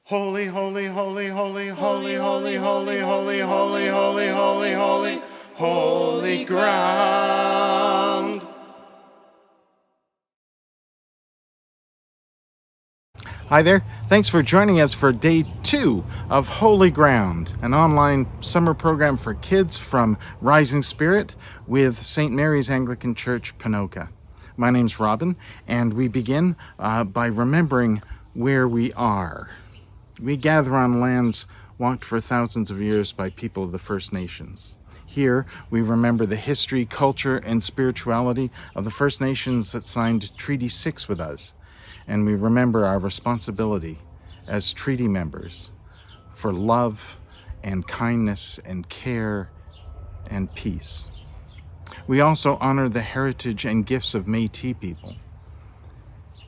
Holy, holy, holy, holy, holy, holy, holy, holy, holy, holy, holy, holy, holy ground. Hi there. Thanks for joining us for day 2 of Holy Ground, an online summer program for kids from Rising Spirit with St. Mary's Anglican Church, Ponoka. My name's Robin, and we begin by remembering where we are. We gather on lands walked for thousands of years by people of the First Nations. Here, we remember the history, culture, and spirituality of the First Nations that signed Treaty 6 with us. And we remember our responsibility as treaty members for love and kindness and care and peace. We also honor the heritage and gifts of Métis people.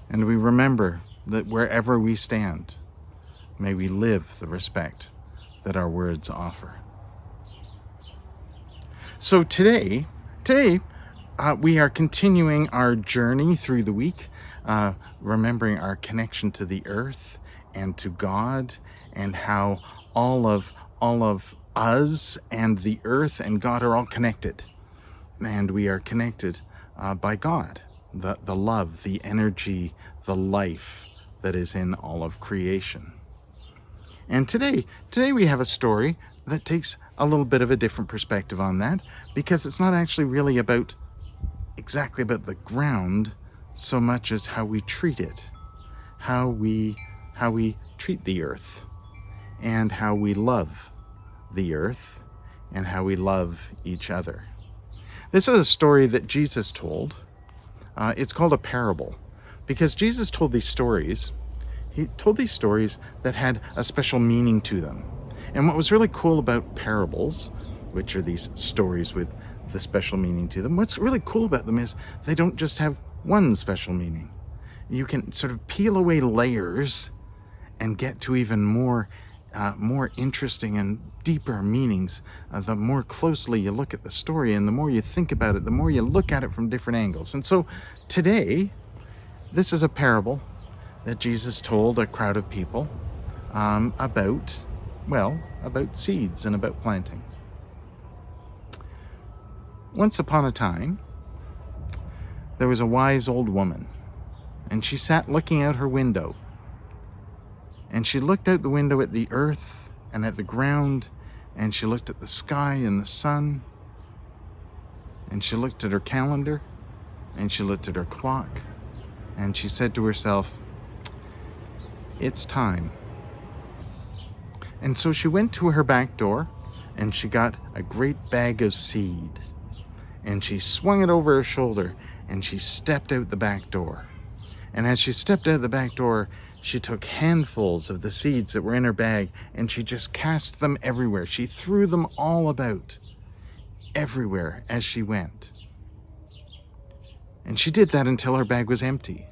And we remember that wherever we stand, may we live the respect that our words offer. So today, we are continuing our journey through the week, remembering our connection to the earth and to God, and how all of us and the earth and God are all connected. And we are connected by God, the love, the energy, the life that is in all of creation. And today we have a story that takes a little bit of a different perspective on that, because it's not actually really exactly about the ground so much as how we treat it, how we treat the earth, and how we love the earth, and how we love each other. This is a story that Jesus told. It's called a parable, because Jesus told these stories. He told these stories that had a special meaning to them. And what was really cool about parables, which are these stories with the special meaning to them, what's really cool about them is they don't just have one special meaning. You can sort of peel away layers and get to even more interesting and deeper meanings. The more closely you look at the story, and the more you think about it, the more you look at it from different angles. And so today, this is a parable that Jesus told a crowd of people about seeds and about planting. Once upon a time, there was a wise old woman, and she sat looking out her window. And she looked out the window at the earth and at the ground, and she looked at the sky and the sun, and she looked at her calendar, and she looked at her clock, and she said to herself, "It's time." And so she went to her back door, and she got a great bag of seed, and she swung it over her shoulder, and she stepped out the back door. And as she stepped out the back door, she took handfuls of the seeds that were in her bag, and she just cast them everywhere. She threw them all about, everywhere as she went. And she did that until her bag was empty.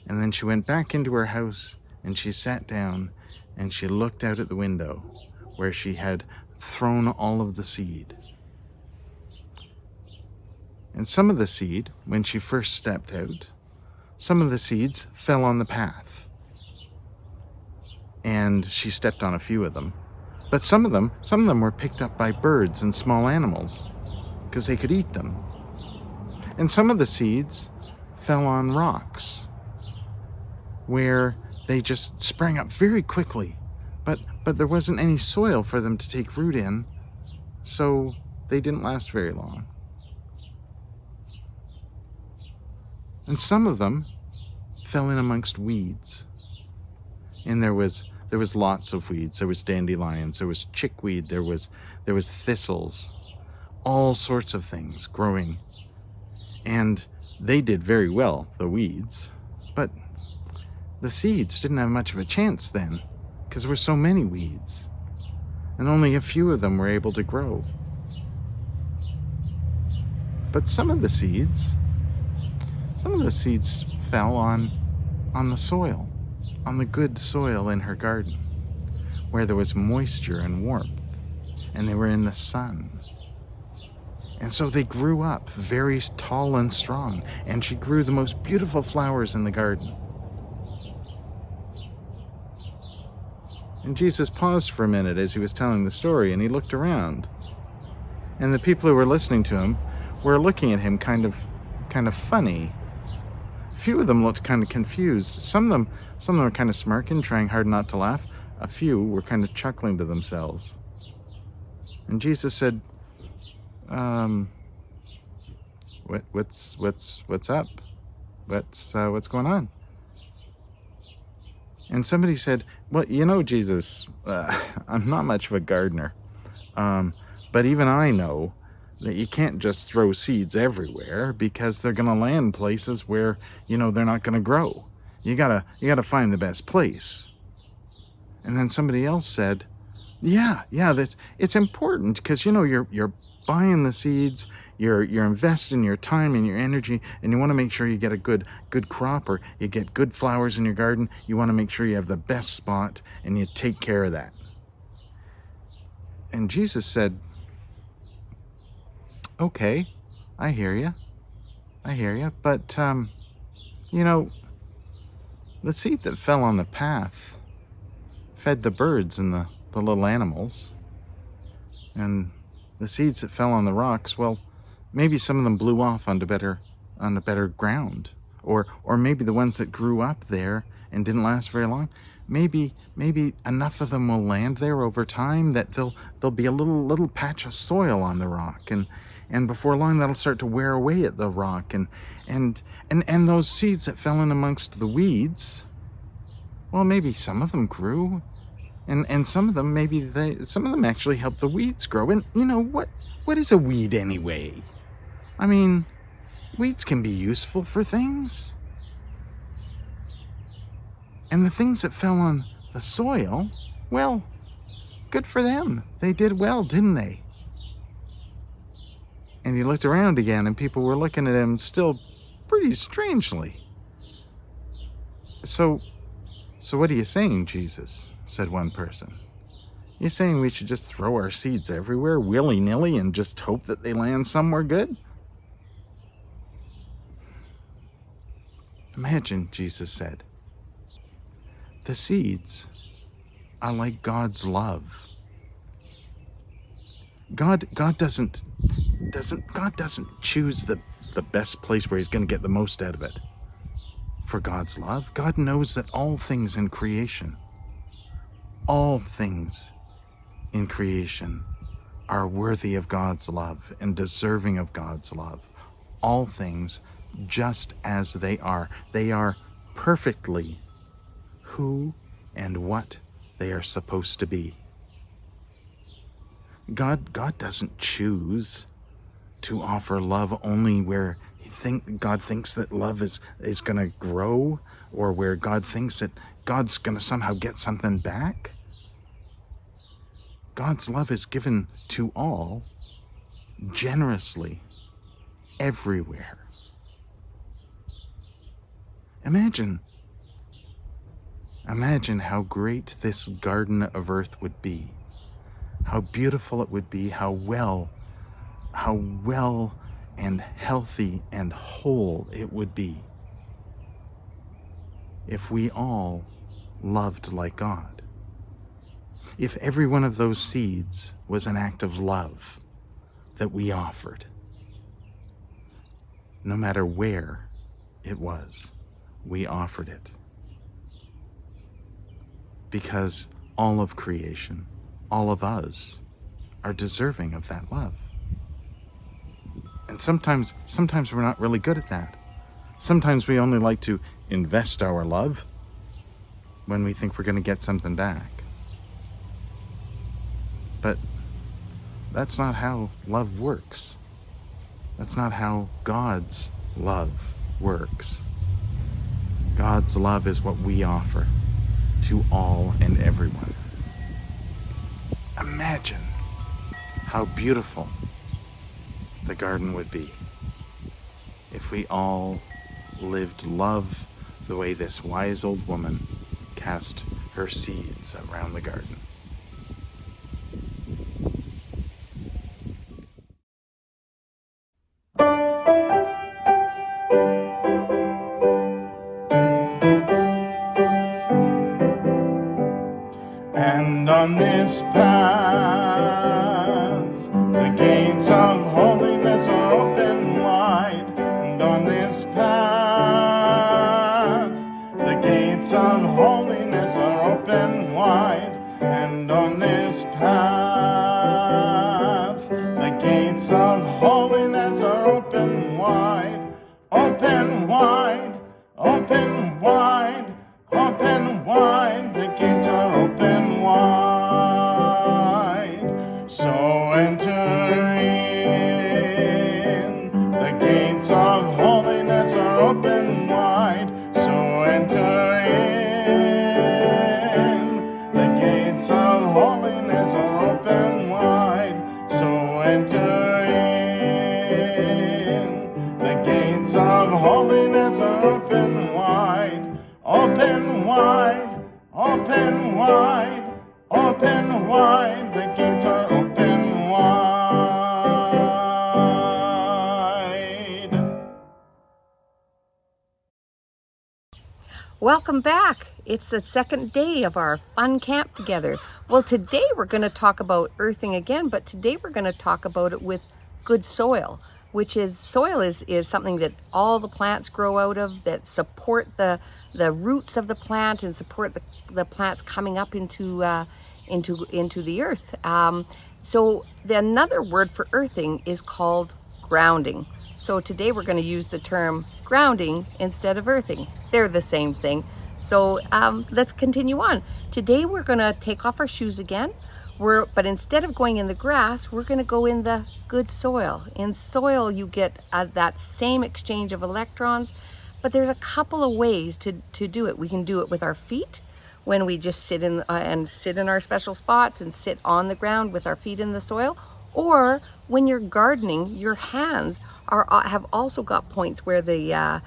And then she went back into her house, and she sat down, and she looked out at the window where she had thrown all of the seed. And some of the seed, when she first stepped out, some of the seeds fell on the path. And she stepped on a few of them. But some of them were picked up by birds and small animals, because they could eat them. And some of the seeds fell on rocks, where they just sprang up very quickly, but there wasn't any soil for them to take root in, so they didn't last very long. And some of them fell in amongst weeds, and there was lots of weeds. There was dandelions, there was chickweed, there was thistles, all sorts of things growing, and they did very well, the weeds, but the seeds didn't have much of a chance then, because there were so many weeds, and only a few of them were able to grow. But some of the seeds fell on the soil, on the good soil in her garden, where there was moisture and warmth, and they were in the sun. And so they grew up very tall and strong, and she grew the most beautiful flowers in the garden. And Jesus paused for a minute as he was telling the story, and he looked around. And the people who were listening to him were looking at him kind of funny. A few of them looked kind of confused. Some of them were kind of smirking, trying hard not to laugh. A few were kind of chuckling to themselves. And Jesus said, what's up? What's going on? And somebody said, well, Jesus, I'm not much of a gardener. But even I know that you can't just throw seeds everywhere because they're going to land places where, they're not going to grow. You gotta find the best place. And then somebody else said, yeah, it's important because, you're buying the seeds, you're investing your time and your energy, and you want to make sure you get a good crop, or you get good flowers in your garden. You want to make sure you have the best spot, and you take care of that. And Jesus said, okay, I hear you, but, the seed that fell on the path fed the birds and the little animals, and the seeds that fell on the rocks, well, maybe some of them blew off onto better ground, or maybe the ones that grew up there and didn't last very long, maybe enough of them will land there over time that there'll be a little patch of soil on the rock, and before long that'll start to wear away at the rock, and those seeds that fell in amongst the weeds, well, maybe some of them grew, and some of them some of them actually help the weeds grow. And what is a weed anyway? I mean, weeds can be useful for things. And the things that fell on the soil, well, good for them. They did well, didn't they? And he looked around again, and people were looking at him still pretty strangely. So what are you saying, Jesus? Said one person. You're saying we should just throw our seeds everywhere, willy-nilly, and just hope that they land somewhere good? Imagine, Jesus said, the seeds are like God's love. God doesn't choose the best place where he's going to get the most out of it. For God's love, God knows that all things in creation are worthy of God's love and deserving of God's love. All things just as they are. They are perfectly who and what they are supposed to be. God doesn't choose to offer love only where God thinks that love is going to grow, or where God thinks that God's going to somehow get something back. God's love is given to all, generously, everywhere. Imagine how great this garden of earth would be, how beautiful it would be, how well and healthy and whole it would be if we all loved like God. If every one of those seeds was an act of love that we offered, no matter where it was, we offered it. Because all of creation, all of us, are deserving of that love. And sometimes we're not really good at that. Sometimes we only like to invest our love when we think we're going to get something back. But that's not how love works. That's not how God's love works. God's love is what we offer to all and everyone. Imagine how beautiful the garden would be if we all lived love the way this wise old woman cast her seeds around the garden. And on this path, the gates of holiness are open wide. And on this path, the gates of holiness are open wide. And on this path, the gates of holiness are open wide. Open wide, open wide, open wide, the gates are open wide. So enter in, the gates of holiness are open wide. So enter in, the gates of holiness are open wide. So enter in, the gates of holiness are open wide. Open wide, open wide, open wide, the gates are open wide. Welcome back. It's the second day of our fun camp together. Well, today we're going to talk about earthing again, but today we're going to talk about it with good soil, which is soil is something that all the plants grow out of, that support the roots of the plant and support the plants coming up into the earth. So another word for earthing is called grounding. So today we're going to use the term grounding instead of earthing. They're the same thing. So let's continue on. Today we're going to take off our shoes again. But instead of going in the grass, we're going to go in the good soil. In soil, you get that same exchange of electrons, but there's a couple of ways to do it. We can do it with our feet, when we just sit in our special spots and sit on the ground with our feet in the soil. Or when you're gardening, your hands have also got points where the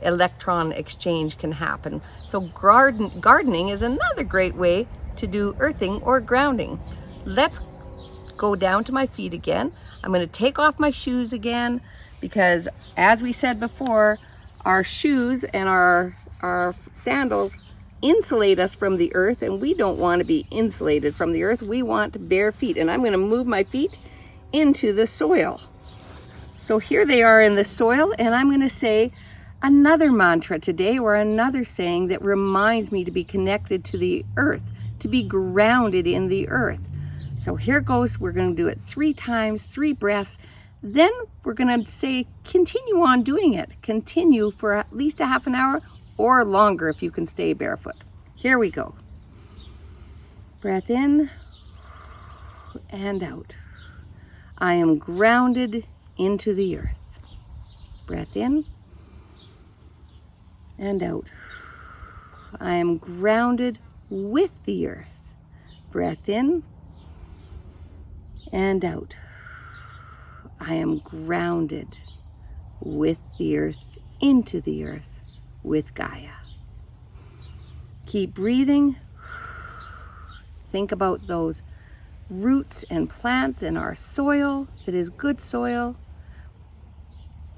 electron exchange can happen. So gardening is another great way to do earthing or grounding. Let's go down to my feet again. I'm going to take off my shoes again because, as we said before, our shoes and our sandals insulate us from the earth, and we don't want to be insulated from the earth. We want bare feet, and I'm going to move my feet into the soil. So here they are in the soil, and I'm going to say another mantra today, or another saying that reminds me to be connected to the earth, to be grounded in the earth. So here goes. We're going to do it 3 times, 3 breaths. Then we're going to say, continue on doing it. Continue for at least a half an hour or longer if you can stay barefoot. Here we go. Breath in and out. I am grounded into the earth. Breath in and out. I am grounded with the earth. Breath in and out. I am grounded with the earth, into the earth, with Gaia. Keep breathing. Think about those roots and plants in our soil that is good soil.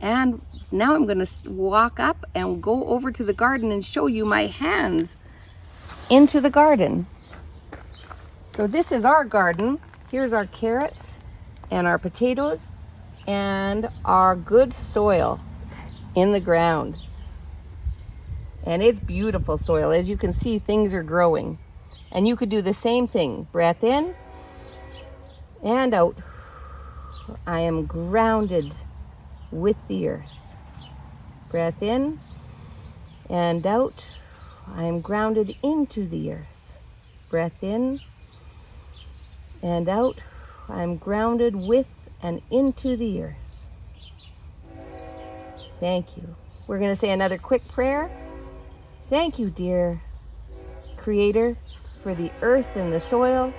And now I'm going to walk up and go over to the garden and show you my hands into the garden. So this is our garden. Here's our carrots and our potatoes and our good soil in the ground. And it's beautiful soil. As you can see, things are growing. And you could do the same thing. Breath in and out. I am grounded with the earth. Breath in and out. I am grounded into the earth. Breath in and out. I am grounded with and into the earth. Thank you. We're going to say another quick prayer. Thank you, dear Creator, for the earth and the soil,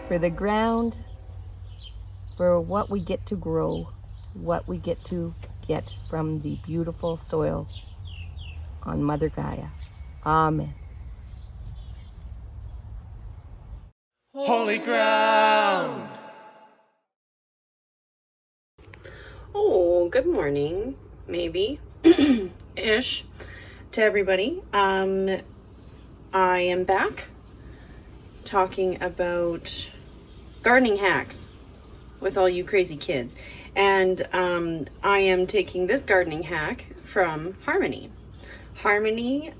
for the ground, for what we get to grow, what we get to get from the beautiful soil on Mother Gaia. Amen. Holy ground! Oh, good morning, maybe, ish, to everybody. I am back, talking about gardening hacks with all you crazy kids. And I am taking this gardening hack from Harmony. Harmony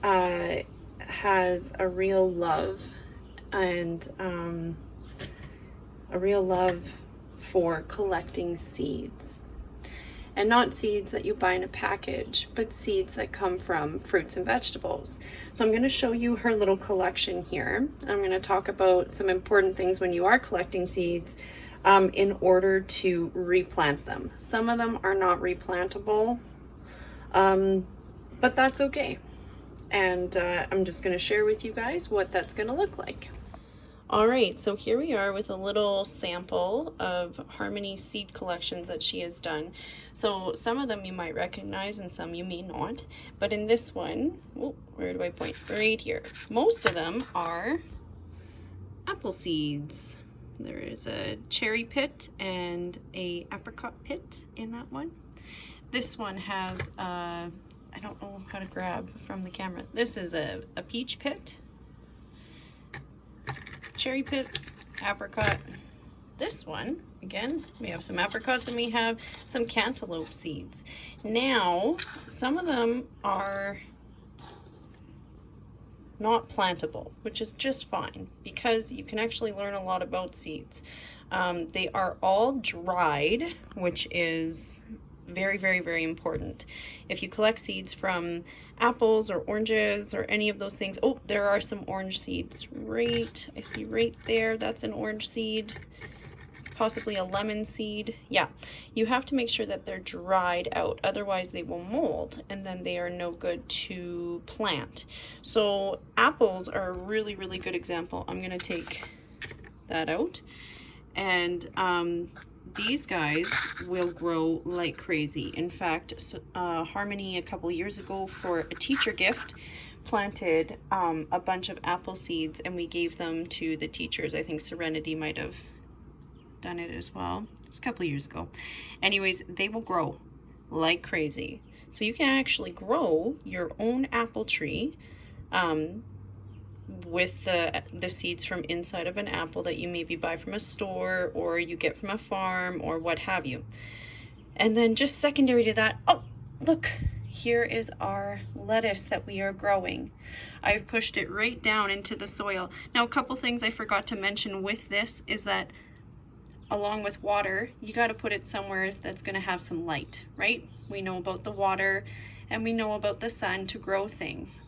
has a real love and a real love for collecting seeds. And not seeds that you buy in a package, but seeds that come from fruits and vegetables. So I'm going to show you her little collection here. I'm going to talk about some important things when you are collecting seeds in order to replant them. Some of them are not replantable, but that's okay. And I'm just going to share with you guys what that's going to look like. All right, so here we are with a little sample of Harmony's seed collections that she has done. So some of them you might recognize and some you may not. But in this one, oh, where do I point? Right here. Most of them are apple seeds. There is a cherry pit and a apricot pit in that one. This one has, I don't know how to grab from the camera. This is a peach pit. Cherry pits, apricot. This one, again, we have some apricots and we have some cantaloupe seeds. Now, some of them are not plantable, which is just fine because you can actually learn a lot about seeds. They are all dried, which is very, very, very important. If you collect seeds from apples or oranges or any of those things, oh, there are some orange seeds right, I see right there, that's an orange seed, possibly a lemon seed. Yeah, you have to make sure that they're dried out, otherwise they will mold and then they are no good to plant. So apples are a really, really good example. I'm gonna take that out, and these guys will grow like crazy. In fact, Harmony a couple years ago for a teacher gift planted a bunch of apple seeds and we gave them to the teachers. I think Serenity might have done it as well. It was a couple years ago. Anyways, they will grow like crazy. So you can actually grow your own apple tree with the seeds from inside of an apple that you maybe buy from a store or you get from a farm or what have you. And then just secondary to that, oh, look, here is our lettuce that we are growing. I've pushed it right down into the soil. Now, a couple things I forgot to mention with this is that along with water, you got to put it somewhere that's going to have some light, right? We know about the water and we know about the sun to grow things.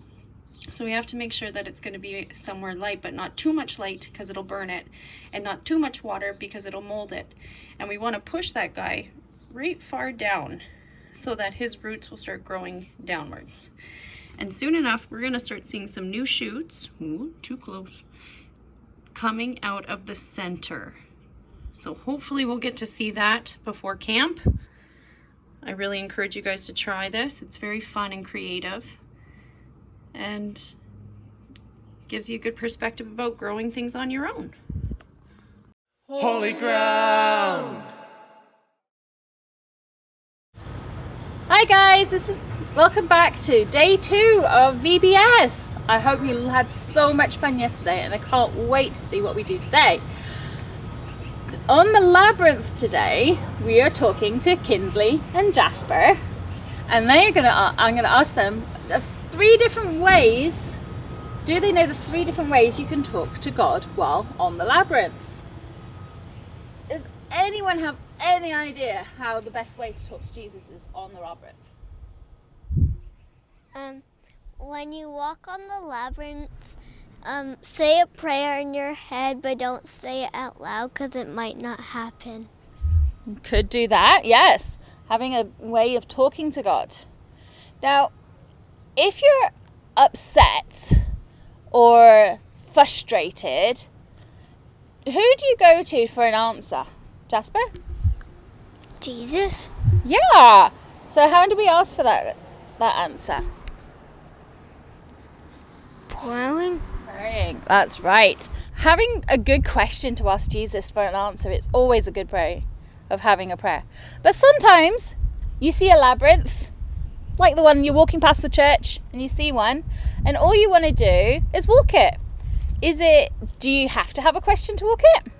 So we have to make sure that it's going to be somewhere light, but not too much light because it'll burn it, and not too much water because it'll mold it. And we want to push that guy right far down so that his roots will start growing downwards. And soon enough, we're going to start seeing some new shoots, ooh, too close, coming out of the center. So hopefully we'll get to see that before camp. I really encourage you guys to try this. It's very fun and creative, and gives you a good perspective about growing things on your own. Holy ground! Hi guys, welcome back to day 2 of VBS. I hope you had so much fun yesterday and I can't wait to see what we do today. On the labyrinth today, we are talking to Kinsley and Jasper, and I'm gonna ask them 3 different ways. Do they know the 3 different ways you can talk to God while on the labyrinth? Does anyone have any idea how the best way to talk to Jesus is on the labyrinth? When you walk on the labyrinth, say a prayer in your head, but don't say it out loud because it might not happen. Could do that, yes. Having a way of talking to God. Now, if you're upset or frustrated, who do you go to for an answer? Jasper? Jesus? Yeah. So how do we ask for that answer? Praying? Praying. That's right. Having a good question to ask Jesus for an answer, it's always a good way of having a prayer. But sometimes you see a labyrinth, like the one you're walking past the church and you see one, and all you want to do is walk it. Do you have to have a question to walk it?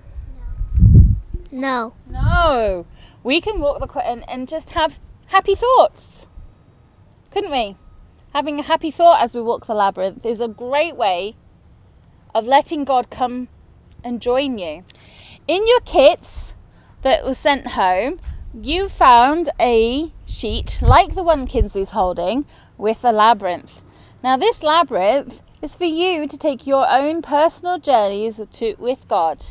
No. No. We can walk and just have happy thoughts. Couldn't we? Having a happy thought as we walk the labyrinth is a great way of letting God come and join you. In your kits that was sent home, you found a sheet like the one Kinsley's holding with a labyrinth. Now this labyrinth is for you to take your own personal journeys with God.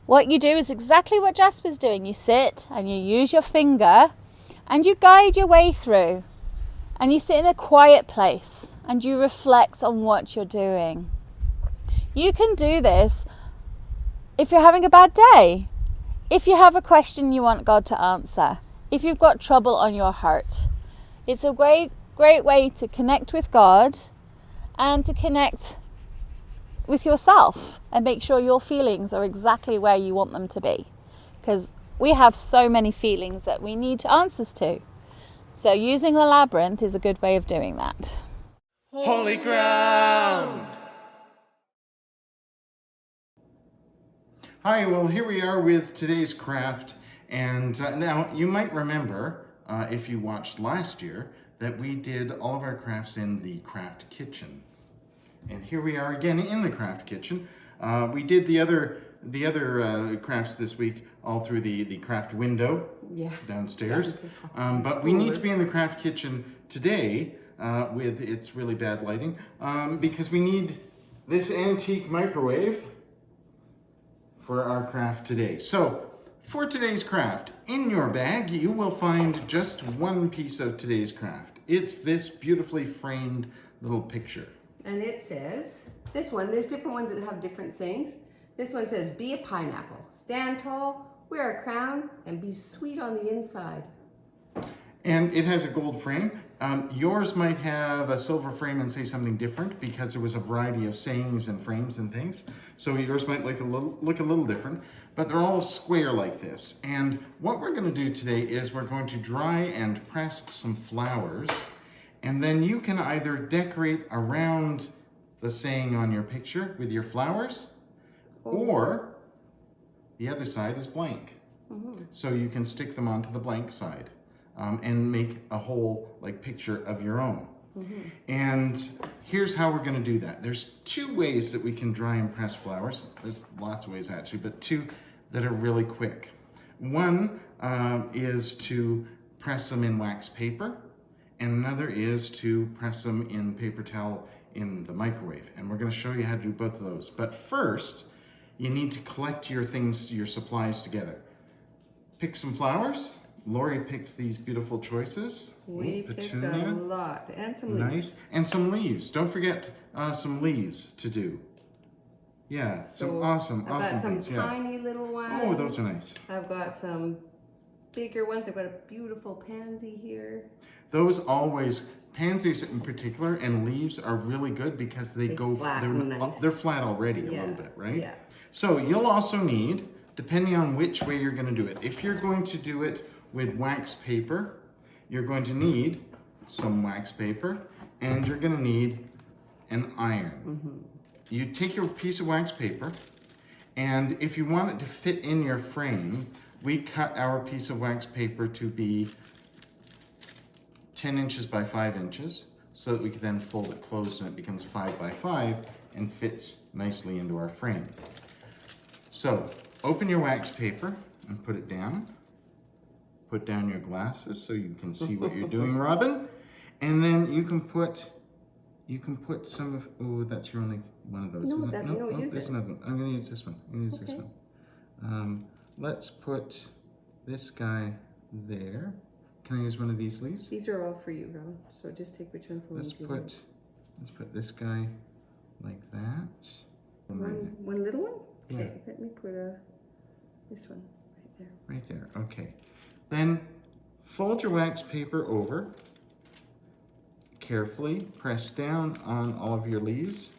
What you do is exactly what Jasper's doing. You sit and you use your finger and you guide your way through. And you sit in a quiet place and you reflect on what you're doing. You can do this if you're having a bad day, if you have a question you want God to answer, if you've got trouble on your heart. It's a great way to connect with God and to connect with yourself and make sure your feelings are exactly where you want them to be. Because we have so many feelings that we need answers to. So using the labyrinth is a good way of doing that. Holy ground! Hi, well, here we are with today's craft. And now you might remember, if you watched last year, that we did all of our crafts in the craft kitchen. And here we are again in the craft kitchen. We did the other crafts this week all through the craft window downstairs. But we need to be in the craft kitchen today with its really bad lighting because we need this antique microwave for our craft today. So for today's craft, in your bag you will find just one piece of today's craft. It's this beautifully framed little picture. And it says, this one, there's different ones that have different sayings. This one says, be a pineapple, stand tall, wear a crown, and be sweet on the inside. And it has a gold frame. Yours might have a silver frame and say something different because there was a variety of sayings and frames and things. So yours might look a little different, but they're all square like this. And what we're going to do today is we're going to dry and press some flowers, and then you can either decorate around the saying on your picture with your flowers, or the other side is blank. So you can stick them onto the blank side and make a whole picture of your own. And here's how we're going to do that. There's two ways that we can dry and press flowers. There's lots of ways actually, but two that are really quick. One is to press them in wax paper, and another is to press them in paper towel in the microwave. And we're going to show you how to do both of those. But first, you need to collect your things, your supplies together. Pick some flowers. Lori picked these beautiful choices. We picked a lot, and some leaves. Nice, and some leaves. Don't forget some leaves to do. Yeah, some awesome I've got some things. tiny little ones. Oh, those are nice. I've got some bigger ones. I've got a beautiful pansy here. Those always, pansies in particular, and leaves are really good because they go flat. They're flat already a little bit, right? Yeah. So you'll also need, depending on which way you're going to do it, if you're going to do it with wax paper, you're going to need some wax paper, and you're going to need an iron. You take your piece of wax paper, and if you want it to fit in your frame, we cut our piece of wax paper to be 10 inches by 5 inches, so that we can then fold it closed and it becomes 5 by 5 and fits nicely into our frame. So open your wax paper and put it down. Put down your glasses so you can see what you're doing, Robin. And then you can put some of, oh, that's your only one of those, isn't it? No, there's another one. I'm gonna use this one. Let's put this guy there. Can I use one of these leaves? These are all for you, Ron. So just take which one for Let's put this guy like that. One little one? Yeah. Okay, let me put this one right there. Right there, okay. Then fold your wax paper over. Carefully press down on all of your leaves.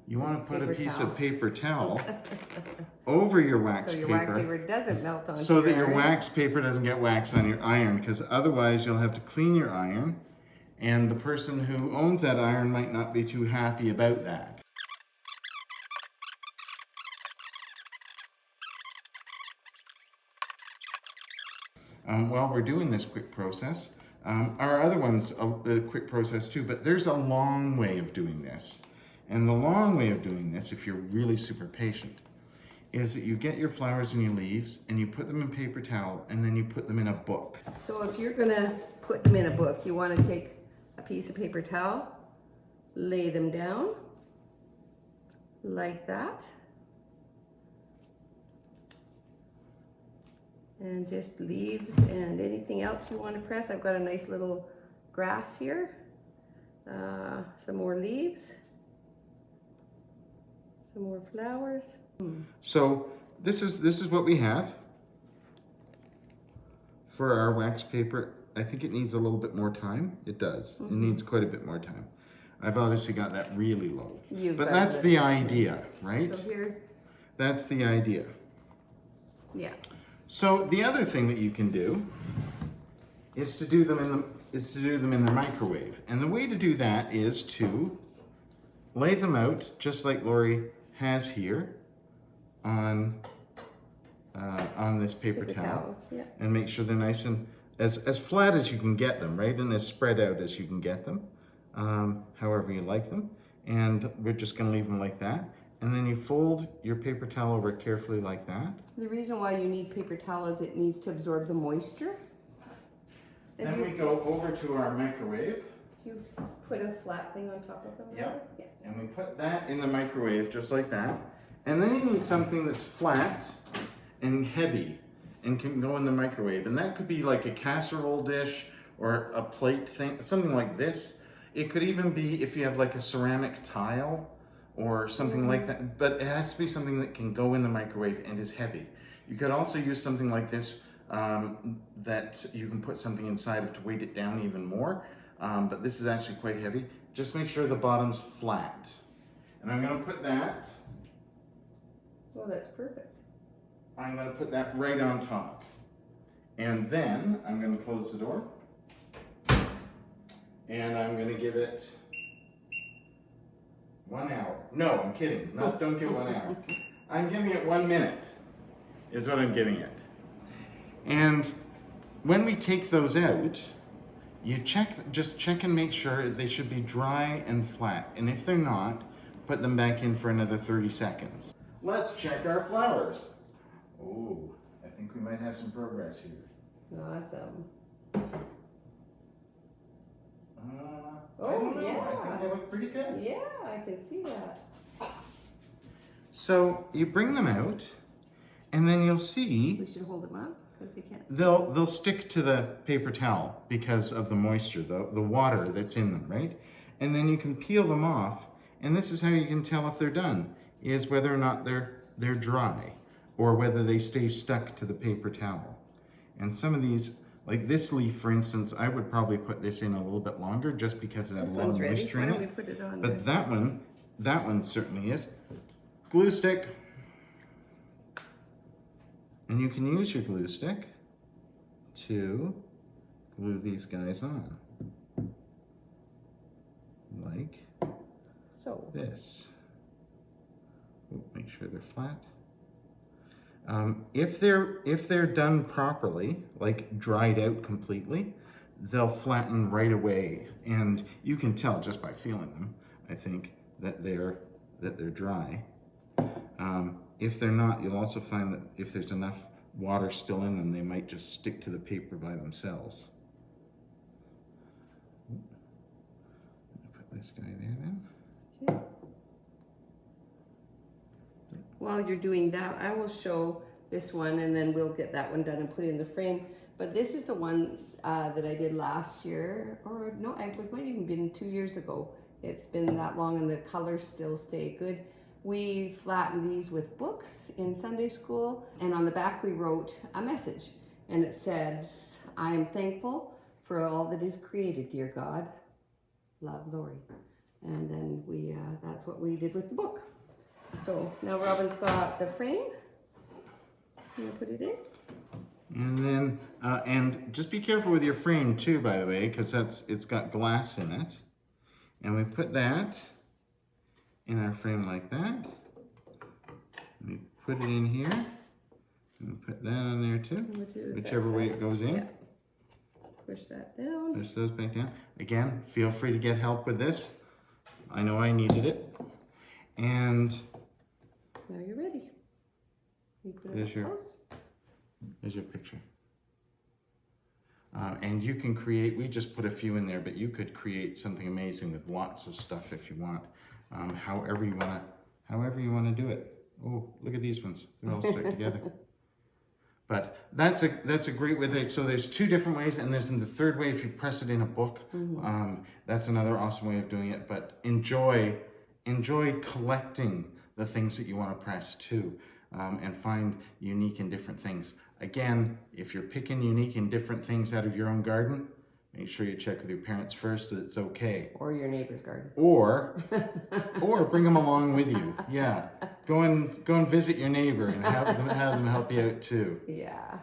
You want to put a piece of paper towel over your wax paper. So your wax paper doesn't melt on so that your wax paper doesn't get wax on your iron, because otherwise you'll have to clean your iron, and the person who owns that iron might not be too happy about that. while we're doing this quick process. Our other one's a quick process too, but there's a long way of doing this. And the long way of doing this, if you're really super patient, is that you get your flowers and your leaves and you put them in paper towel and then you put them in a book. So if you're gonna put them in a book, you want to take a piece of paper towel, lay them down like that, and just leaves and anything else you want to press. I've got a nice little grass here, some more leaves, some more flowers. So this is what we have for our wax paper. I think it needs a little bit more time. It does. It needs quite a bit more time. I've obviously got that really low. But that's the idea, right? So here, that's the idea. yeah. So the other thing that you can do is to do them in the microwave. And the way to do that is to lay them out just like Lori has here on this paper towel. Yeah. And make sure they're nice and as flat as you can get them, right? And as spread out as you can get them, however you like them. And we're just gonna leave them like that. And then you fold your paper towel over carefully like that. The reason why you need paper towel is it needs to absorb the moisture. Then we go over to our microwave. You put a flat thing on top of them? Yeah. Yeah. And we put that in the microwave just like that. And then you need something that's flat and heavy and can go in the microwave. And that could be like a casserole dish or a plate thing, something like this. It could even be if you have like a ceramic tile or something like that, but it has to be something that can go in the microwave and is heavy. You could also use something like this that you can put something inside of to weight it down even more, but this is actually quite heavy. Just make sure the bottom's flat. And I'm gonna put that, Oh, that's perfect. I'm gonna put that right on top. And then I'm gonna close the door and I'm gonna give it 1 hour. No, I'm kidding. No, don't give 1 hour. I'm giving it 1 minute is what I'm giving it. And when we take those out, you just check and make sure they should be dry and flat. And if they're not, put them back in for another 30 seconds. Let's check our flowers. Oh, I think we might have some progress here. Awesome. I don't know. I think they look pretty good. Yeah, I can see that. So you bring them out, and then you'll see We should hold them up because they can't see. they'll stick to the paper towel because of the moisture, the water that's in them, right? And then you can peel them off, and this is how you can tell if they're done, is whether or not they're dry or whether they stay stuck to the paper towel. And some of these, like this leaf, for instance, I would probably put this in a little bit longer just because it has This a lot one's of ready. moisture Why in don't we it. put it on But there? that one certainly is. Glue stick. And you can use your glue stick to glue these guys on. Like So, this. Ooh, make sure they're flat. If they're done properly, like dried out completely, they'll flatten right away, and you can tell just by feeling them, I think, that they're dry. If they're not, you'll also find that if there's enough water still in them, they might just stick to the paper by themselves. Put this guy there then. okay. While you're doing that, I will show this one and then we'll get that one done and put it in the frame. But this is the one that I did last year, or no, it might even been 2 years ago. It's been that long and the colors still stay good. We flattened these with books in Sunday school, and on the back we wrote a message, and it said, "I am thankful for all that is created, dear God. Love, Lori." And then that's what we did with the book. So now Robin's got the frame. You gonna put it in? And then, and just be careful with your frame too, by the way, because it's got glass in it. And we put that in our frame like that. We put it in here, and we put that on there too. Number 2 is Whichever that way side. it goes in. Yeah. Push that down. Push those back down. Again, feel free to get help with this. I know I needed it. And Now you're ready. You put it There's up your- close. there's your picture. And you can create, we just put a few in there, but you could create something amazing with lots of stuff if you want. However you want to do it. Oh, look at these ones. They're all stuck together. But that's a great way. So there's 2 different ways, and there's in the third way if you press it in a book. That's another awesome way of doing it. But enjoy collecting the things that you want to press too, and find unique and different things. Again, if you're picking unique and different things out of your own garden, make sure you check with your parents first that it's okay. Or your neighbor's garden. Or bring them along with you. Yeah, go and visit your neighbor and have them help you out too. Yeah.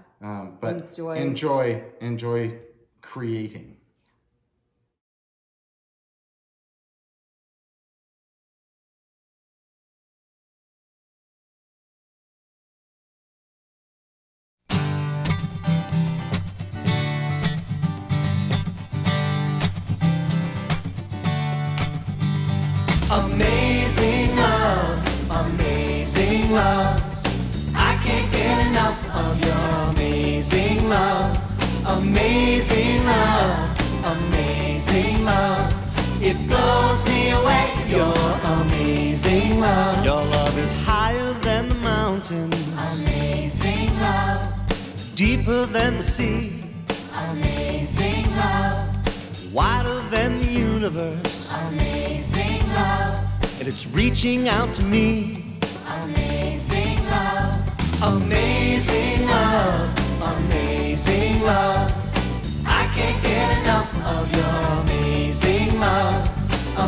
But enjoy creating. Amazing love, amazing love. I can't get enough of your amazing love. Amazing love, amazing love. It blows me away, your amazing love. Your love is higher than the mountains. Amazing love. Deeper than the sea. Amazing love. Wider than the universe. Amazing love. And it's reaching out to me. Amazing love. Amazing love. Amazing love. I can't get enough of your amazing love.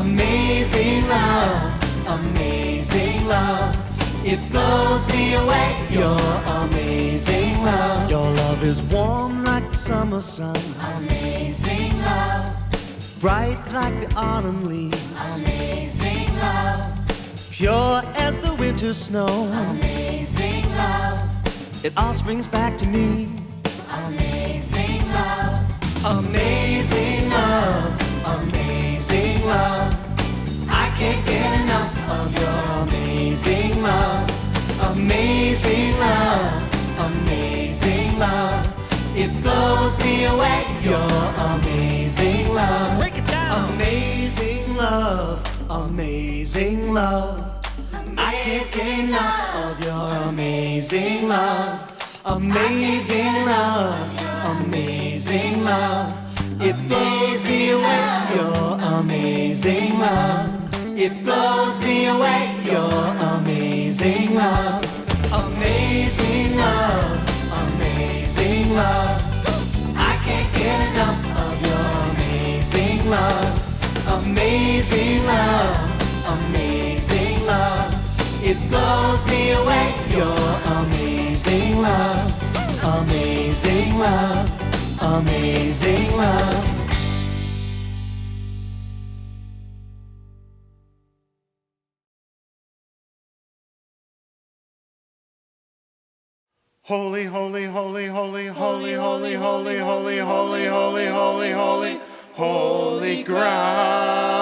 Amazing love. Amazing love. It blows me away, your amazing love. Your love is warm like the summer sun. Amazing love. Bright like the autumn leaves. Amazing love. Pure as the winter snow. Amazing love. It all springs back to me. Amazing love. Amazing love. Amazing love. I can't get enough of your amazing love. Amazing love. Amazing love. It blows me away, your amazing love. Break it down. Amazing love, amazing love. I can't get enough of your amazing love. Amazing love, amazing love. It blows me away, your amazing love. It blows me away, your amazing love. Amazing love. Amazing love. I can't get enough of your amazing love. Amazing love. Amazing love. It blows me away, your amazing love. Amazing love. Amazing love. Holy, holy, holy, holy, holy, holy, holy, holy, holy, holy, holy, holy, holy ground.